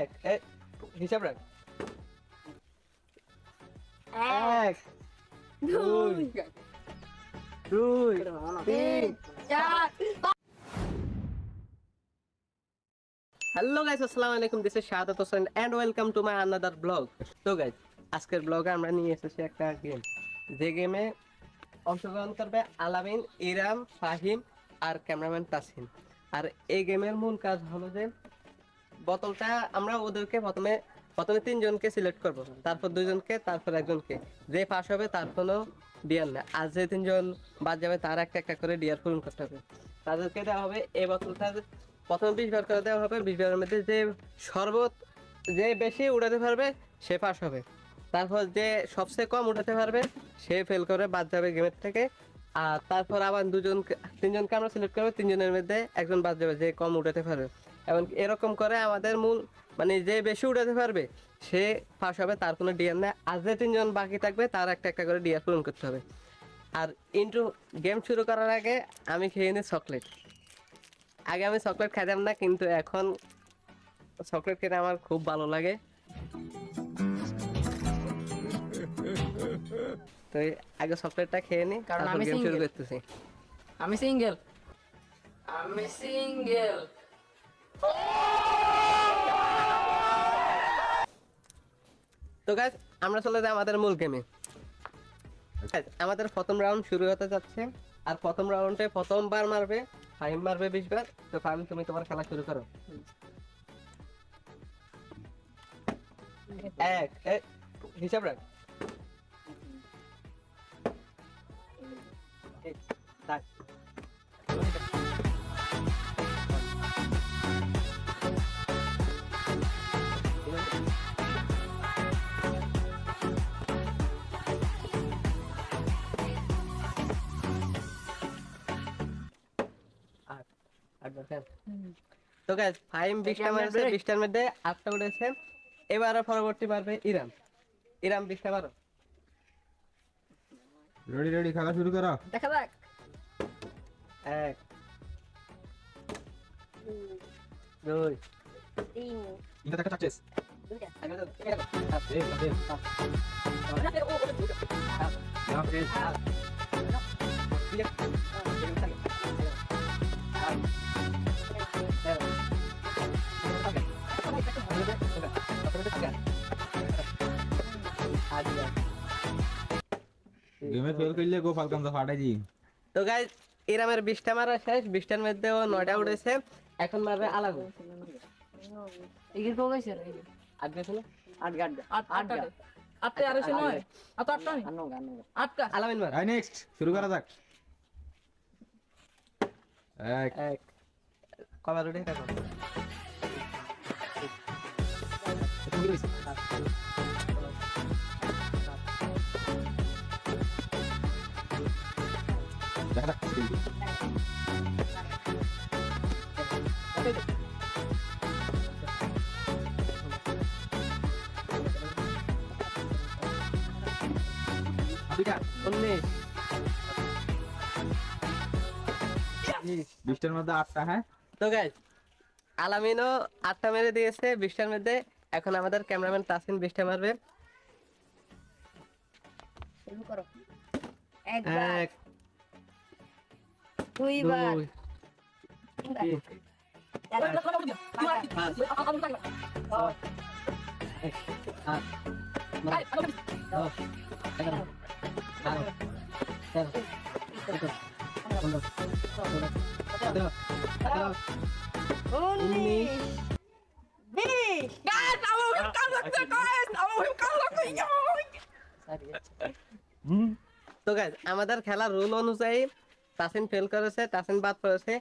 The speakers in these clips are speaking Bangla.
এক হিসাব রাখ। এক দুই দুই তিন হ্যালো গাইস, আসসালামু আলাইকুম। This is Shahadat Hossain and welcome to my another blog. তো গাইস, আজকের ব্লগে আমরা নিয়ে এসেছি একটা গেম, যে গেমে অংশগ্রহণ করবে আলামিন, ইরাম, ফাহিম আর ক্যামেরাম্যান তাসিন। আর এই গেমের মূল কাজ হলো যে বোতলটা আমরা ওদেরকে প্রথমে তিনজনকে সিলেক্ট করব, তারপর দুইজনকে, তারপর একজনকে। যে পাস হবে তার কোনো ডিয়ার না, আর যে তিনজন বাদ যাবে তার একটা একটা করে ডিয়ার পূরণ করতে হবে। তাদেরকে দেওয়া হবে এই বোতলটা, প্রথমে 20 বার করে দেওয়া হবে। 20 বারের মধ্যে যে বেশি উড়াতে পারবে সে পাস হবে। তারপর যে সবচেয়ে কম উঠাতে পারবে সে ফেল করে বাদ যাবে গেমের থেকে। আর তারপর আবার তিনজনকে আমরা সিলেক্ট করবো, তিনজনের মধ্যে একজন বাদ যাবে যে কম উঠাতে পারবে। এবং এরকম করে আমাদের মানে যে বেশি উঠাতে পারবে সে পাস হবে, তার কোনো ডিয়ার নেই। আর যে তিনজন বাকি থাকবে তার একটা একটা করে ডিয়ার পূরণ করতে হবে। আর গেম শুরু করার আগে আমি খেয়ে নিই চকলেট। আগে আমি চকলেট খাইতাম না, কিন্তু এখন চকলেট খেতে আমার খুব ভালো লাগে। তো আগে চকলেটটা খেয়ে নিই, কারণ তারপর আমি গেম শুরু single। করতেছি। আমি সিঙ্গেল। তো গাইস, আমরা চলে যাই আমাদের মূল গেমে। আমাদের প্রথম রাউন্ড শুরু হতে যাচ্ছে। আর প্রথম রাউন্ডে প্রথমবার মারবে ফাহিম, মারবে 20 বার। তো ফাহিম, তুমি তোমার খেলা শুরু করো। এক হিসাব রাখ। তাক। আট আট বার খেল। তো গাইস, ফাহিম 20টা মারছে, 20টার মধ্যে 8টা উঠেছে। এবারে পরবর্তী মারবে ইরাম। ইরাম 20টা মারো। রেডি রেডি, খেলা শুরু করো। দেখা যাক। এক দুই তিনটা দেখা সাকসেস। গেমে ফেল করলে গো ফালকাম তো ফাটাই দি। তো গাইস, ইরামের 20টা মারা শেষ। 20টার মধ্যে ও 9টা উঠেছে। এখন মারবে আলামিন। এগিয়ে কো গাইছে রে। আট গেছে না? আটটা আটটা আর এসে নয়। আটটা নেই। আটটা। আলামিন মার। আই নেক্সট শুরু করা যাক। এক এক কবার উঠে দেখো। দেখা যাক। দুইটা 19 20। 20টার মধ্যে 8টা। হ্যাঁ, তো গাইস, আলামিনও 8টা মেরে দিয়েছে 20টার মধ্যে। এখন আমাদের ক্যামেরাম্যান তাসিন 20টা মারবে। শুরু করো। একবার, এক দুইবার, দুই তিনবার। তিন চারবার। পাঁচ ছয় আট নয় 10 11 12 13 14 15 16 17 18 উনিশ, বিশ। গাইস, আমার কাজ লাগছে গাইস। আমার কাজ লাগছে। তো গাইস, আমাদের খেলার রুল অনুযায়ী তাসিন ফেল করেছে, তাসিন বাদ পড়েছে।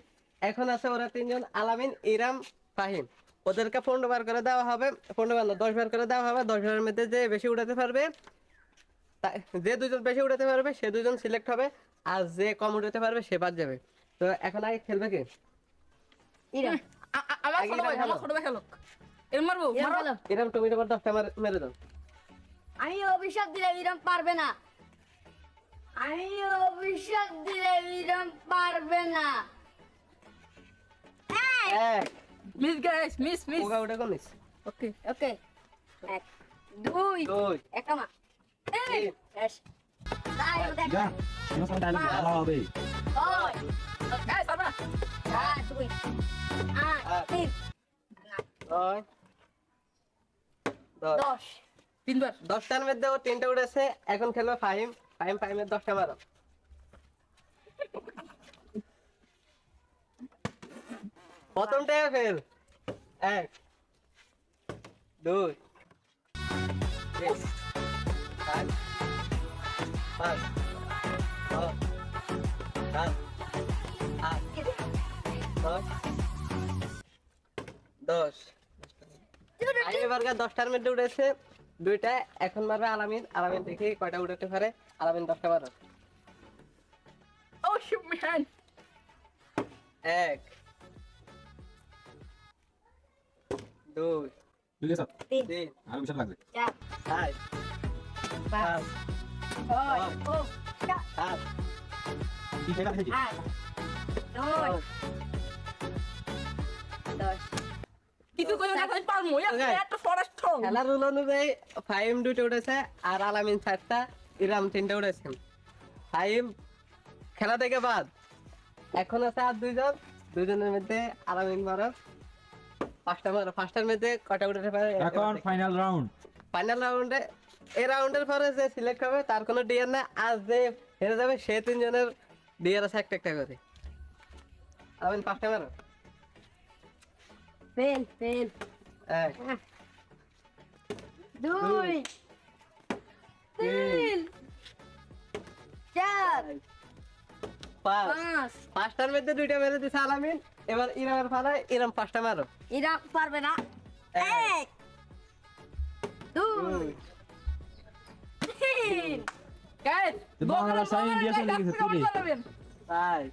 এখন আছে ওরা তিনজন, আলামিন, ইরাম, ফাহিম। ওদেরকে 15 বার করে দেওয়া হবে। 15 বার না, 10 বার করে দেওয়া হবে। 10 বারের মধ্যে যে বেশি উঠাতে পারবে, যে দুজন বেশি উঠাতে পারবে সে দুজন সিলেক্ট হবে। আর যে কম উঠাতে পারবে সে বাদ যাবে। তো এখন আগে খেলবে কে? ইরাম, আমার ছোট ভাই, আমার ছোট ভাই খেলো। এর মারবো। ইরাম মারো। বলো। ইরাম, তুমি এবার 10টা মেরে দাও। আমি অভিশাপ দিলে ইরাম পারবে না। আমি অভিশাপ দিলে ইরাম পারবে না। এক মিস গাইস, মিস। ওগা উঠে কোন নিস? ওকে ওকে 1 2 2 একামা এই শেষ তাই দেখ যা কোনো সময় ডায়লগ ভালো হবে ওই এই সাবা 2 3 9 10 10 তিনবার 10টার মধ্যে ও 3টা উঠেছে এখন খেলবে ফাহিম ফাহিম ফাহিমের 10টা মারো প্রথমটা ফেল 1 2 3 4 5 6 7 8 9 10 এবার 10টার মধ্যে উঠেছে 2টা এখন মারবে আলামিন আলামিন দেখি কয়টা উঠাতে পারে আলামিন 10টা মারো ও শিট ম্যান 1 2 ঠিক আছে 3 আর বিশাল লাগবে 4 5 5 6 6 7 কি সেটা থেকে 8 9 10 কিছু কইও না আমি পারমু একটা ফরেস্ট থং খেলার রুল অনুযায়ী ফাইম 2টা উঠেছে আর আলামিন 4টা ইরাম 3টা উঠেছেন ফাইম খেলা থেকে বাদ এখন আছে আর দুইজনের মধ্যে আলামিন মারো 5টা মারো 5টার মধ্যে কয়টা উঠাতে পারে এখন ফাইনাল রাউন্ড ফাইনাল রাউন্ডে এই রাউন্ডের পরে যে সিলেক্ট হবে তার কোনো ডিয়ার না আজ যে হেরে যাবে সে 3 জনের ডিয়ার আছে একটা একটা করে আলামিন 5টা মারো ফেল 1 2 3 4 5 5 5টার মধ্যে 2টা মেরে দিছে আলামিন এবার ইরামের ফালায় ইরাম 5টা মারো এরা পারবে না 1 2 3 গাইস বাংলাদেশ আর ইন্ডিয়া চলে গেছে তুই 5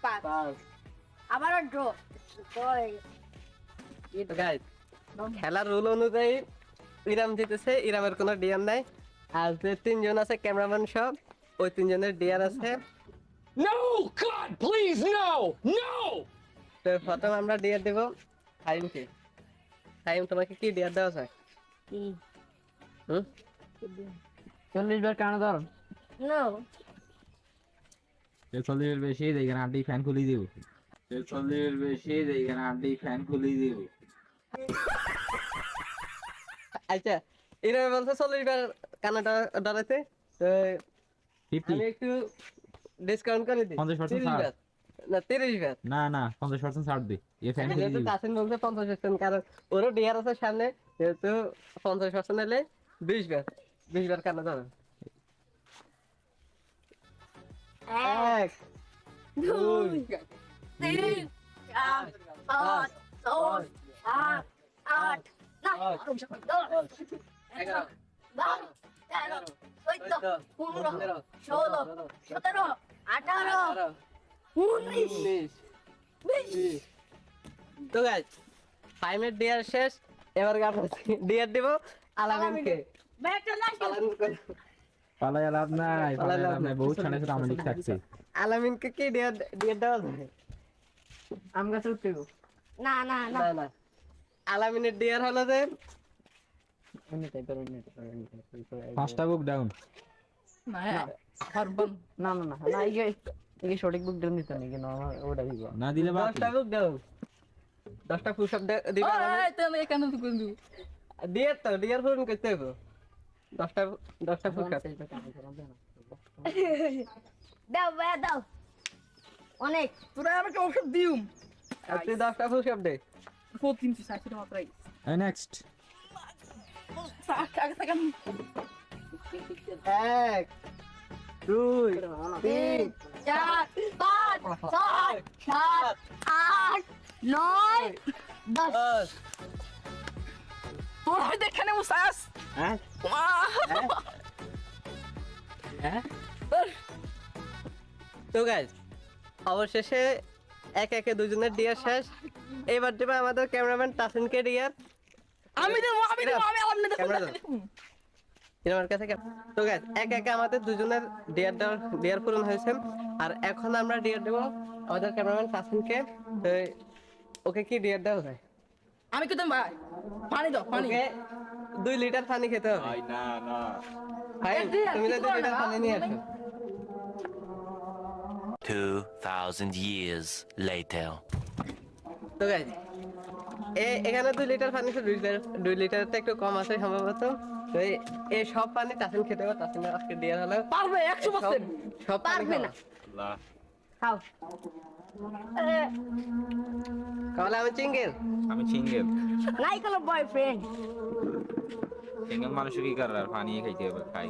5 আবার ড্র গাইস খেলার রুল অনুযায়ী ইরাম জিতেছে ইরামের কোনো ডিয়ার নাই আর যে 3 জন আছে ক্যামেরাম্যান সব ওই 3 জনের ডিয়ার আছে No! God, please, no! No! তো প্রথম আমরা ডিয়ার দেব টাইমকে টাইম তোমাকে কি ডিয়ার দেওয়া যায় হুম 40 বার কানা ধর নো 40 এর বেশি দেখেন আন্টি ফ্যান খুলে দিব 40 এর বেশি দেখেন আন্টি ফ্যান খুলে দিব আচ্ছা ইরামে বলছে 40 বার কানাডা ডরাইতে তো 50 আমি একটু ডিসকাউন্ট করে দিই 50% 30 ছাড়। বার না 30 বার না না 50% ছাড় দে এই ফ্যান খুলে যেহেতু দিব কাসিম বলছে 50% কারণ ওরও ডিয়ার আছে সামনে যেহেতু 50% হলে 20 বার 20 বার কানা ধরো 1 2 3 4 5 6 7 8 9 10 11 12 13 14 15 16 17 18 19 20 তো গাইস 5 মিনিট ডিয়ার শেষ এবার ডিয়ার দিব আলামিনকে ব্যাগটা লাস্ট পালায় লাভ নাই পালায় লাভ নাই বহুত ছাড়ে ছাড়ে আমাদের থাকছে আলামিনকে কি ডিয়ার দেওয়া যায় আম গাছে উঠতে গো না না না না না আলামিনের ডিয়ার হলো যে 5টা বুক ডাউন না হারবান না না না না এই সঠিক বুক ডাউন দিতে নাকি না আমার ওটা দিব না দিলে বাকি 10টা বুক দাও 10টা পুশ আপ দিবা এই তুমি কেন তুই কইন্দু ডিয়ার তো ডিয়ার পূরণ করতে হবে 10টা পুশ আপ দাও ভাই দাও অনেক তোরা আমাকে ঔষধ দিউম আর তুই 10টা পুশ আপ দে 4 সাইড মাত্র আই নেক্সট আগে থেকে 1 2 3 4 5 6 7 8 9 10 10 তোর হয় দেখে নেবো সাস হ্যাঁ তো গাইস অবশেষে এক একে দুজনের ডিয়ার শেষ এবার দেবে আমাদের ক্যামেরাম্যান তাসিনকে ডিয়ার আমি দেবো আমি আপনাদের ক্যামেরা দাও। আমার কাছে তো গাইস এক একে আমাদের দুজনের ডিয়ার পূরণ হয়েছে আর এখন আমরা ডিয়ার দেব আমাদের ক্যামেরাম্যান তাসিনকে তো ওকে কি ডিয়ার দেওয়া যায় আমি কি তুমি ভাই পানি দাও পানি ওকে 2 লিটার পানি খেতে হবে ভাই না না ভাই এ দিয়ে, তুমি কিছু 2 করে লিটার না, পানি নিয়ে তুমি- আসো 2,000 years later. তো গাইজ এখানে 2 লিটার পানি তো 2 লিটারটা একটু কম আছে সম্ভবত তো এই সব পানি তাসিম খেতে হবে তাসিম আজকে দিয়ে হলো পারবে 100% সব পানি পারবে না। আল্লাহ খাও তাহলে আমি চিঙ্গেল আমি সিঙ্গেল নাই কোনো বয়ফ্রেন্ড সিঙ্গেল মানুষ কি করে আর পানি খাইতে হবে খাই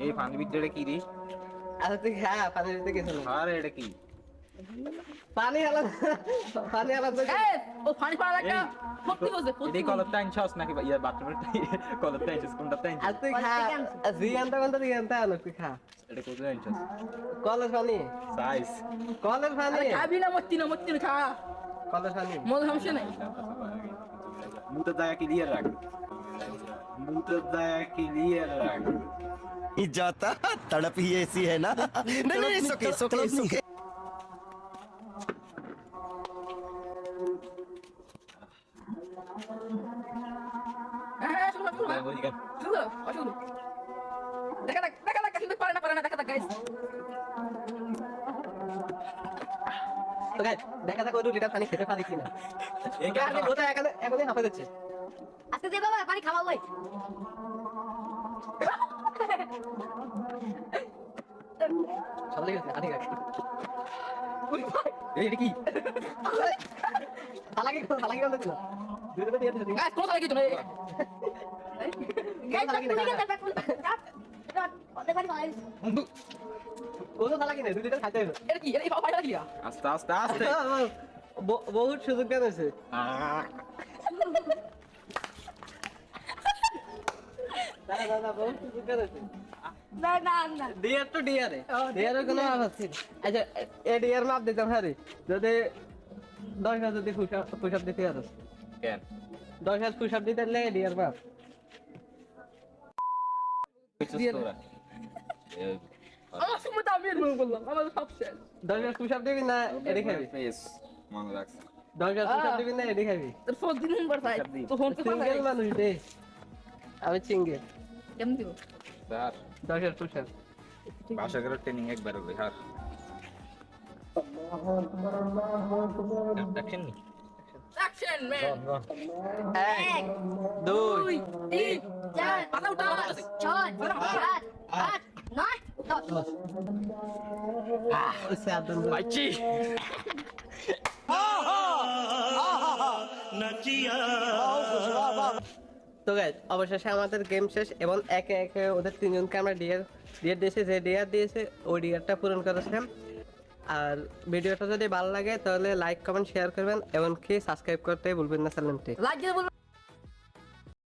এই পানি ভিতরে কি রে আচ্ছা তুই হ্যাঁ পানি দিতে কিছু না আর এটা কি পানি আলাদা পানি আলাদা এ ও পানি পাড়া লাগা সত্যি বলছে এটাই কলর টাইম ছস নাকি ইয়া বাথরুমের কলর টাইম ছস কোনটা টাইম আর তুই খা জিয়ানটা কোনটা জিয়ানটা আনো তুই খা এটা কোথায় টাইম ছস কলের পানি সাইজ কলের পানি খাবি না মত্তি না খা কলের পানি মজা সমস্যা নাই মুতে দায়া ক্লিয়ার রাখ মুতে দায়া ক্লিয়ার রাখ जाता तड़प ही ऐसी है ना नहीं नहीं सुके सुके सुके হ্যাঁ শুনো শুনো বলি কেন শুনো শুনো দেখা কিন্তু পারে না দেখা গাইস তো গাইস দেখা যাক ওই 2 লিটার পানি খেতে পারি কিনা এই কারণে ওটা এখনই হাঁপে যাচ্ছে আজকে দে বাবা পানি খাওয়া লই সবাই গেছে আরে গাইস এই এটা কি হালাকি বলতে ছিল দুটো দিয়ে দিতে গাইস কোন লাগে তুমি গাইস তুমি কেন ব্যাক ওদের পানি খাওয়াই কোনো হালাকি নেই 2 লিটার খাইতে হবে এটা কি এই পানি লাগি আস্তে আস্তে আস্তে বহুত সুযোগ দেন আছে দাদা বহুত সুযোগ দেন আছে না না না ডিয়ার তো ডিয়ারে ডিয়ারের কোনো মাপ আছে আচ্ছা এ ডিয়ার মাপ দিতাম হ্যাঁ রে যদি 10,000 যদি পুশ-আপ দিতে পারো কেন 10,000 পুশ-আপ দিতে হলে ডিয়ার মাপ আমার সময় তো আমি এর বললাম আমার সব শেষ 10,000 পুশ-আপ দিবি না এডি খাবি ফেস মনে রাখছ 10,000 পুশ-আপ দিবি না এডি খাবি তোর ফোন দিন নম্বর চাই তো ফোন তো সিঙ্গেল মানুষ দে আমি সিঙ্গেল কেমন দিব স্যার 10,000 পুশ-আপ ভাষা করে ট্রেনিং একবার হবে হার অ্যাকশন নি অ্যাকশন ম্যান 1 2 3 চার পাতা উঠা ছয় সাত আট নয় দশ ইসে আদন বাইচি তো গাইস অবশেষে আমাদের গেম শেষ এবং একে একে ওদের তিনজনকে আমরা ডিয়ার দিয়েছে যে ডিয়ার দিয়েছে ওই ডিয়ারটা পূরণ করেছে আর ভিডিওটা যদি ভালো লাগে তাহলে লাইক কমেন্ট শেয়ার করবেন এমনকি সাবস্ক্রাইব করতে ভুলবেন না চ্যানেলটি লাইক দিয়ে বলবেন